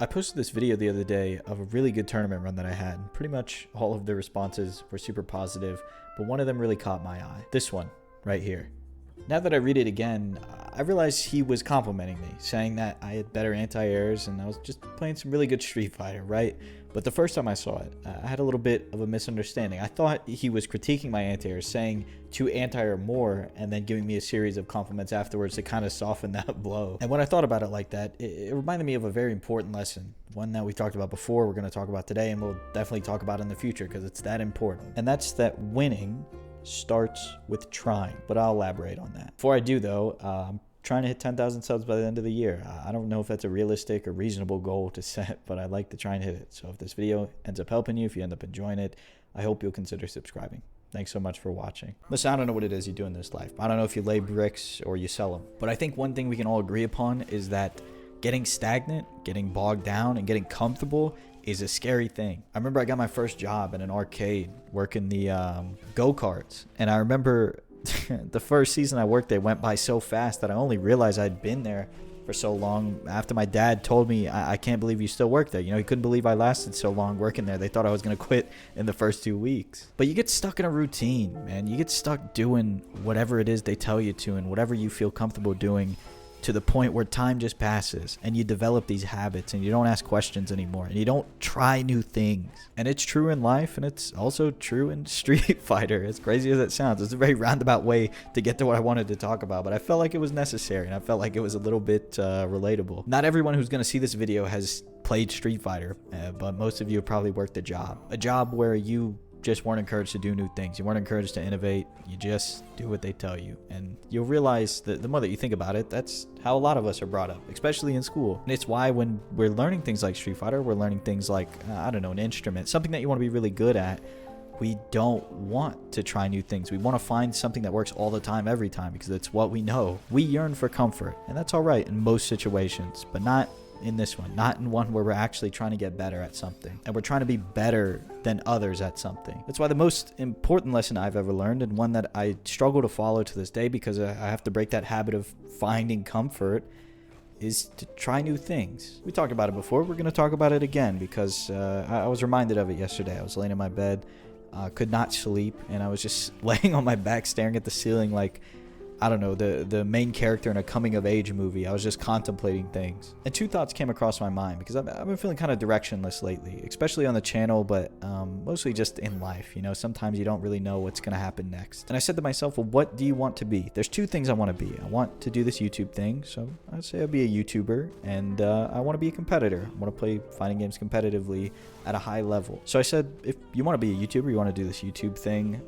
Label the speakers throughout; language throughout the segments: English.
Speaker 1: I posted this video the other day of a really good tournament run that I had. Pretty much all of the responses were super positive, but one of them really caught my eye. This one, right here. Now that I read it again, I realized he was complimenting me, saying that I had better anti-airs and I was just playing some really good Street Fighter, right? But the first time I saw it, I had a little bit of a misunderstanding. I thought he was critiquing my anti-airs, saying to anti-air more, and then giving me a series of compliments afterwards to kind of soften that blow. And when I thought about it like that, it reminded me of a very important lesson, one that we talked about before, we're going to talk about today, and we'll definitely talk about in the future because it's that important. And that's that winning starts with trying, but I'll elaborate on that. Before I do though, I'm trying to hit 10,000 subs by the end of the year. I don't know if that's a realistic or reasonable goal to set, but I'd like to try and hit it. So if this video ends up helping you, if you end up enjoying it, I hope you'll consider subscribing. Thanks so much for watching. Listen, I don't know what it is you do in this life. I don't know if you lay bricks or you sell them, but I think one thing we can all agree upon is that getting stagnant, getting bogged down, and getting comfortable is a scary thing. I remember I got my first job in an arcade working the go-karts, and I remember the first season I worked there went by so fast that I only realized I'd been there for so long after my dad told me, I can't believe you still work there. You know, he couldn't believe I lasted so long working there. They thought I was going to quit in the first 2 weeks. But you get stuck in a routine, man. You get stuck doing whatever it is they tell you to and whatever you feel comfortable doing, to the point where time just passes and you develop these habits and you don't ask questions anymore and you don't try new things. And it's true in life, and it's also true in Street Fighter, as crazy as it sounds. It's a very roundabout way to get to what I wanted to talk about, but I felt like it was necessary and I felt like it was a little bit relatable. Not everyone who's going to see this video has played Street Fighter, but most of you have probably worked a job where you just weren't encouraged to do new things. You weren't encouraged to innovate. You just do what they tell you. And you'll realize that the more that you think about it, that's how a lot of us are brought up, especially in school. And it's why when we're learning things like Street Fighter, we're learning things like, I don't know, an instrument, something that you want to be really good at. We don't want to try new things. We want to find something that works all the time, every time, because it's what we know. We yearn for comfort, and that's all right in most situations, but not in this one, not in one where we're actually trying to get better at something and we're trying to be better than others at something. That's why the most important lesson I've ever learned, and one that I struggle to follow to this day because I have to break that habit of finding comfort, is to try new things. We talked about it before. We're going to talk about it again because I was reminded of it yesterday. I was laying in my bed, could not sleep, and I was just laying on my back staring at the ceiling like, I don't know, the main character in a coming-of-age movie. I was just contemplating things. And two thoughts came across my mind because I've been feeling kind of directionless lately, especially on the channel, but mostly just in life. You know, sometimes you don't really know what's going to happen next. And I said to myself, well, what do you want to be? There's two things I want to be. I want to do this YouTube thing, so I'd say I'll be a YouTuber, and I want to be a competitor. I want to play fighting games competitively at a high level. So I said, if you want to be a YouTuber, you want to do this YouTube thing,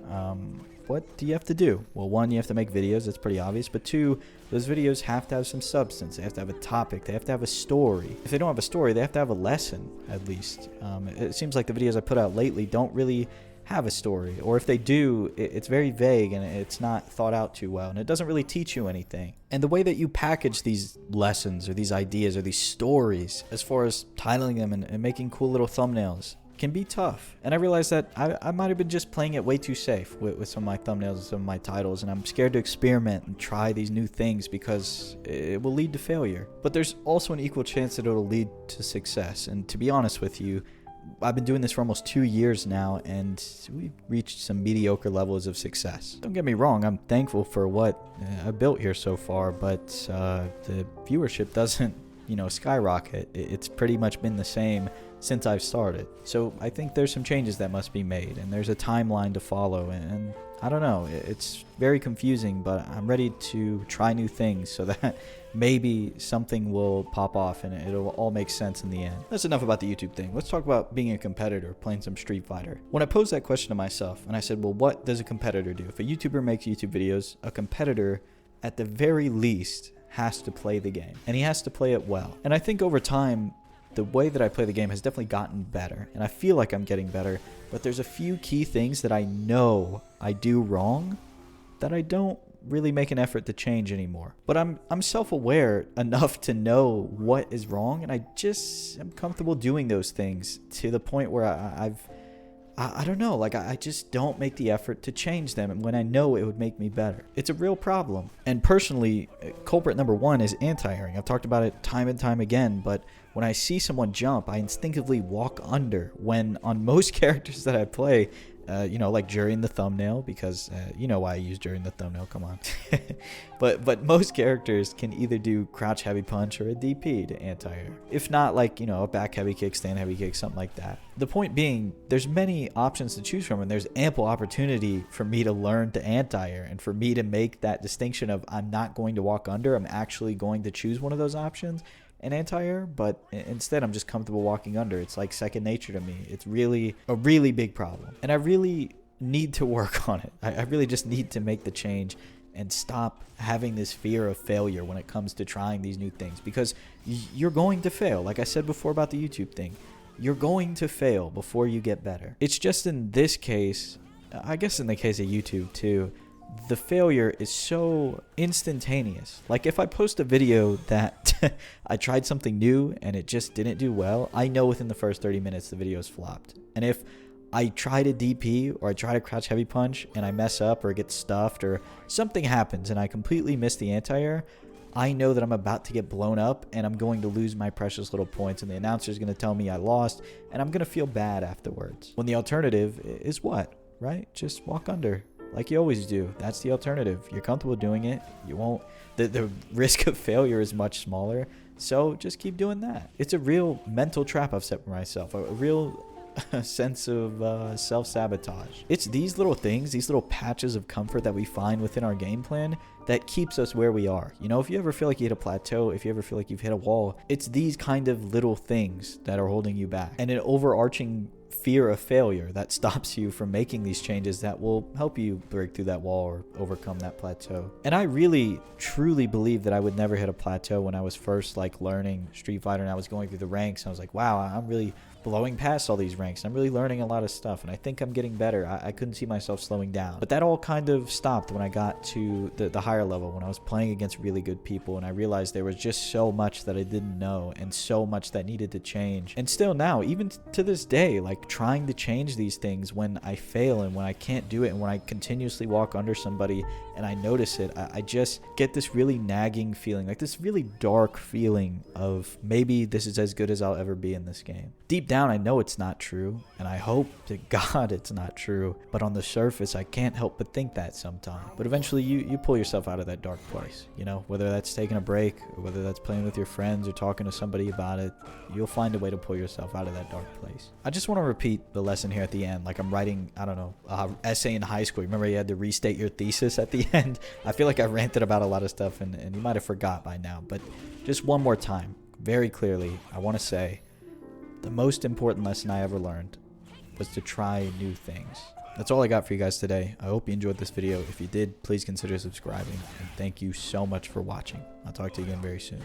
Speaker 1: what do you have to do? Well, one, you have to make videos. That's pretty obvious. But two, those videos have to have some substance. They have to have a topic. They have to have a story. If they don't have a story, they have to have a lesson, at least. It seems like the videos I put out lately don't really have a story. Or if they do, it's very vague and it's not thought out too well. And it doesn't really teach you anything. And the way that you package these lessons or these ideas or these stories, as far as titling them and making cool little thumbnails, can be tough. And I realized that I might have been just playing it way too safe with some of my thumbnails and some of my titles, and I'm scared to experiment and try these new things because it will lead to failure. But there's also an equal chance that it'll lead to success. And to be honest with you, I've been doing this for almost 2 years now, and we've reached some mediocre levels of success. Don't get me wrong, I'm thankful for what I've built here so far, but the viewership doesn't, skyrocket. It's pretty much been the same since I've started. So I think there's some changes that must be made, and there's a timeline to follow, and I don't know, it's very confusing, but I'm ready to try new things so that maybe something will pop off and it'll all make sense in the end. That's enough about the YouTube thing. Let's talk about being a competitor, playing some Street Fighter. When I posed that question to myself and I said, well, what does a competitor do? If a YouTuber makes YouTube videos, a competitor at the very least has to play the game, and he has to play it well. And I think over time, the way that I play the game has definitely gotten better, and I feel like I'm getting better, but there's a few key things that I know I do wrong that I don't really make an effort to change anymore. But I'm self-aware enough to know what is wrong, and I just am comfortable doing those things to the point where I've I don't know, like I just don't make the effort to change them when I know it would make me better. It's a real problem. And personally, culprit number one is anti-airing. I've talked about it time and time again, but when I see someone jump, I instinctively walk under when on most characters that I play, like Jury in the thumbnail, because you know why I use Jury in the thumbnail, come on. but most characters can either do crouch heavy punch or a DP to anti-air. If not, like, a back heavy kick, stand heavy kick, something like that. The point being, there's many options to choose from, and there's ample opportunity for me to learn to anti-air and for me to make that distinction of I'm not going to walk under, I'm actually going to choose one of those options and anti-air, but instead I'm just comfortable walking under. It's like second nature to me. It's really a really big problem, and I really need to work on it. I really just need to make the change and stop having this fear of failure when it comes to trying these new things, because you're going to fail. Like I said before about the YouTube thing, you're going to fail before you get better. It's just in this case, I guess in the case of YouTube too, the failure is so instantaneous. Like if I post a video that I tried something new and it just didn't do well, I know within the first 30 minutes the video's flopped. And if I try to DP or I try to crouch heavy punch and I mess up or get stuffed or something happens and I completely miss the anti-air, I know that I'm about to get blown up and I'm going to lose my precious little points, and the announcer is going to tell me I lost and I'm going to feel bad afterwards. When the alternative is what, right? Just walk under. Like you always do. That's the alternative. You're comfortable doing it. You won't. The risk of failure is much smaller. So just keep doing that. It's a real mental trap I've set for myself. A real sense of self-sabotage. It's these little things, these little patches of comfort that we find within our game plan that keeps us where we are. If you ever feel like you hit a plateau, if you ever feel like you've hit a wall, it's these kind of little things that are holding you back. And an overarching fear of failure that stops you from making these changes that will help you break through that wall or overcome that plateau. And I really truly believe that I would never hit a plateau when I was first learning Street Fighter and I was going through the ranks, and I was like, wow, I'm really blowing past all these ranks. I'm really learning a lot of stuff and I think I'm getting better. I couldn't see myself slowing down. But that all kind of stopped when I got to the higher level, when I was playing against really good people, and I realized there was just so much that I didn't know and so much that needed to change. And still now, even to this day, trying to change these things when I fail and when I can't do it and when I continuously walk under somebody and I notice it, I just get this really nagging feeling, this really dark feeling of maybe this is as good as I'll ever be in this game. Deep down, I know it's not true, and I hope to God it's not true, but on the surface, I can't help but think that sometimes. But eventually, you pull yourself out of that dark place, whether that's taking a break, or whether that's playing with your friends or talking to somebody about it, you'll find a way to pull yourself out of that dark place. I just want to repeat the lesson here at the end, like I'm writing, I don't know, essay in high school. Remember you had to restate your thesis at the end? I feel like I ranted about a lot of stuff, and you might have forgot by now, but just one more time, very clearly, I want to say, the most important lesson I ever learned was to try new things. That's all I got for you guys today. I hope you enjoyed this video. If you did, please consider subscribing. And thank you so much for watching. I'll talk to you again very soon.